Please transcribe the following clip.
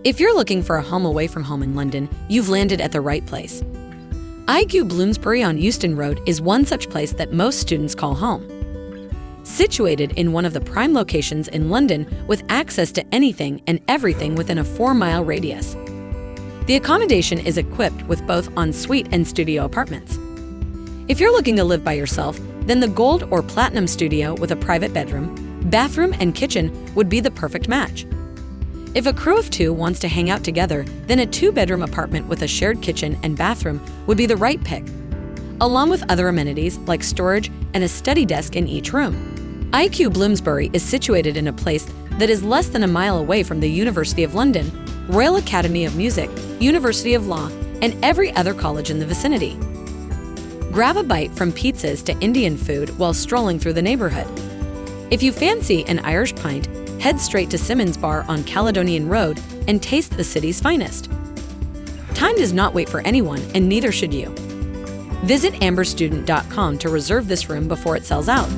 If you're looking for a home away from home in London, you've landed at the right place. IQ Bloomsbury on Euston Road is one such place that most students call home. Situated in one of the prime locations in London with access to anything and everything within a 4-mile radius. The accommodation is equipped with both ensuite and studio apartments. If you're looking to live by yourself, then the gold or platinum studio with a private bedroom, bathroom, and kitchen would be the perfect match. If a crew of 2 wants to hang out together, then a 2-bedroom apartment with a shared kitchen and bathroom would be the right pick, along with other amenities like storage and a study desk in each room. IQ Bloomsbury is situated in a place that is less than a mile away from the University of London, Royal Academy of Music, University of Law, and every other college in the vicinity. Grab a bite from pizzas to Indian food while strolling through the neighborhood. If you fancy an Irish pint, head straight to Simmons Bar on Caledonian Road and taste the city's finest. Time does not wait for anyone, and neither should you. Visit amberstudent.com to reserve this room before it sells out.